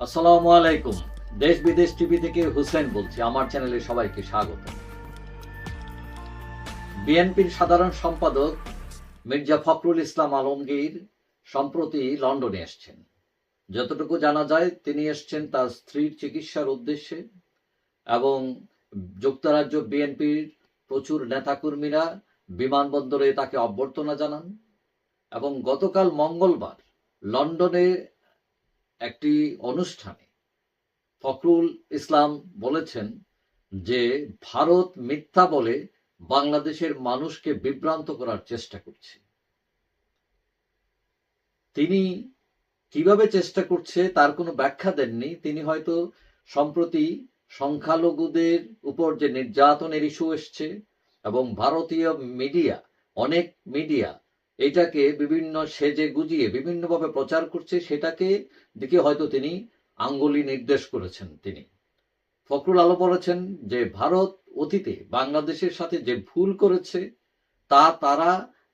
আসসালামু আলাইকুম। দেশ বিদেশ টিভি থেকে হুসেন বলছি। আমার চ্যানেলে সবাইকে স্বাগত। বিএনপির সাধারণ সম্পাদক মির্জা ফখরুল ইসলাম আলমগীর সম্প্রতি লন্ডনে এসেছেন। যতটুকু জানা যায় তিনি এসেছেন তার স্ত্রীর চিকিৎসার উদ্দেশ্যে, এবং যুক্তরাজ্য বিএনপির প্রচুর নেতাকর্মীরা বিমানবন্দরে তাকে অভ্যর্থনা জানান। এবং গতকাল মঙ্গলবার লন্ডনে একটি অনুষ্ঠানে ফখরুল ইসলাম বলেছেন যে ভারত মিথ্যা বলে বাংলাদেশের মানুষকে বিভ্রান্ত করার চেষ্টা করছে। তিনি কিভাবে চেষ্টা করছে তার কোনো ব্যাখ্যা দেননি। তিনি হয়তো সম্প্রতি সংখ্যালঘুদের উপর যে নির্যাতনের ইস্যু এসছে এবং ভারতীয় মিডিয়া, অনেক মিডিয়া এটাকে বিভিন্ন সেজে গুজিয়ে বিভিন্নভাবে প্রচার করছে, সেটাকে দিকে হয়তো তিনি আঙ্গুলি নির্দেশ করেছেন। তিনি ফখরুল আলম বলেছেন যে ভারত অতীতে বাংলাদেশের সাথে যে ভুল করেছে তা তারা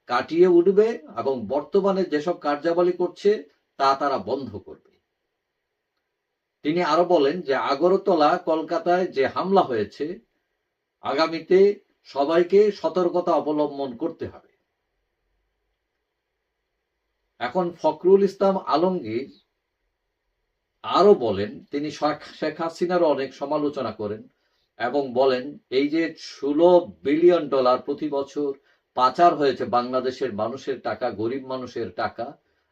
কাটিয়ে উঠবে এবং বর্তমানে যেসব কার্যাবলী করছে তা তারা বন্ধ করবে। তিনি আরো বলেন যে আগরতলা, কলকাতায় যে হামলা হয়েছে, আগামীতে সবাইকে সতর্কতা অবলম্বন করতে হবে। এখন ফখরুল ইসলাম আলমগীর আরো বলেন, তিনি শেখ হাসিনারও অনেক সমালোচনা করেন এবং বলেন এই যে $16 বিলিয়ন প্রতি বছর পাচার হয়েছে বাংলাদেশের মানুষের টাকা, গরিব মানুষের টাকা,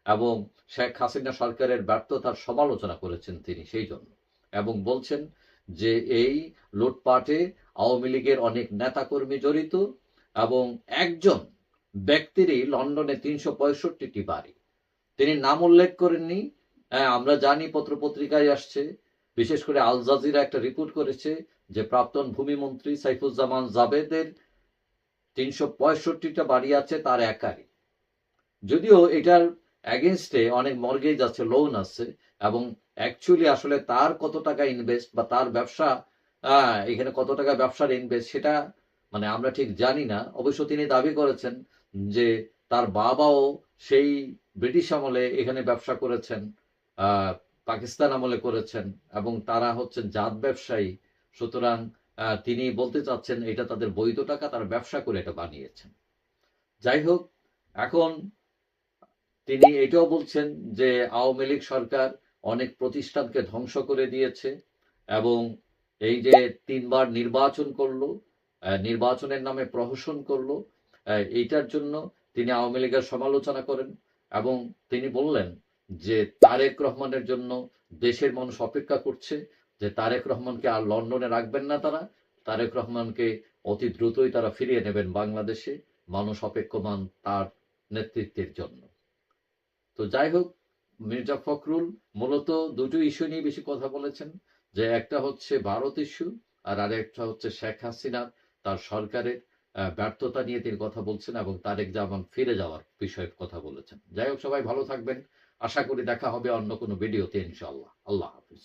এবং শেখ হাসিনা সরকারের ব্যর্থতার সমালোচনা করেছেন তিনি সেই জন্য, এবং বলছেন যে এই লুটপাটে আওয়ামী লীগের অনেক নেতাকর্মী জড়িত এবং একজন ব্যক্তিরই লন্ডনে 365টি বাড়ি। তিনি নাম উল্লেখ করেননি। আমরা জানি পত্রপত্রিকায় আসছে, বিশেষ করে আল জাজিরা একটা রিপোর্ট করেছে যে প্রাক্তন ভূমিমন্ত্রী সাইফুজ্জামান জাবেদের 365টা বাড়ি আছে তার একারই। যদিও এটার এগেনস্টে অনেক মর্গেজ আছে, লোন আছে, এবং অ্যাকচুয়ালি আসলে তার কত টাকা ইনভেস্ট বা তার ব্যবসা, এখানে কত টাকা ব্যবসার ইনভেস্ট সেটা মানে আমরা ঠিক জানি না। অবশ্য তিনি দাবি করেছেন যে তার বাবাও সেই ব্রিটিশ আমলে এখানে ব্যবসা করেছেন, পাকিস্তান আমলে করেছেন, এবং তারা হচ্ছেন জাত ব্যবসায়ী। সুতরাং তিনি বলতে চাচ্ছেন এটা তাদের বৈধ টাকা, তারা ব্যবসা করে এটা বানিয়েছেন। যাই হোক, এখন তিনি এটাও বলছেন যে আওয়ামী লীগ সরকার অনেক প্রতিষ্ঠানকে ধ্বংস করে দিয়েছে এবং এই যে 3বার নির্বাচন করলো, নির্বাচনের নামে প্রহসন করলো, এইটার জন্য তিনি আওয়ামী লীগের সমালোচনা করেন এবং তিনি বললেন যে তারেক রহমানের জন্য দেশের মানুষ অপেক্ষা করছে, যে তারেক রহমানকে আর লন্ডনে রাখবেন না তারা, তারেক রহমানকে অতি দ্রুতই তারা ফিরিয়ে নেবেন বাংলাদেশে, মানুষ অপেক্ষমান তার নেতৃত্বের জন্য। তো যাই হোক, মির্জা ফখরুল মূলত দুটো ইস্যু নিয়ে বেশি কথা বলেছেন, যে একটা হচ্ছে ভারত ইস্যু আর আরেকটা হচ্ছে শেখ হাসিনা তার সরকারের ব্যর্থতা নিয়ে তিনি কথা বলছেন এবং তারেক জামান ফিরে যাওয়ার বিষয়ে কথা বলেছেন। যাই হোক, সবাই ভালো থাকবেন। আশা করি দেখা হবে অন্য কোনো ভিডিওতে ইনশাআল্লাহ। আল্লাহ হাফিজ।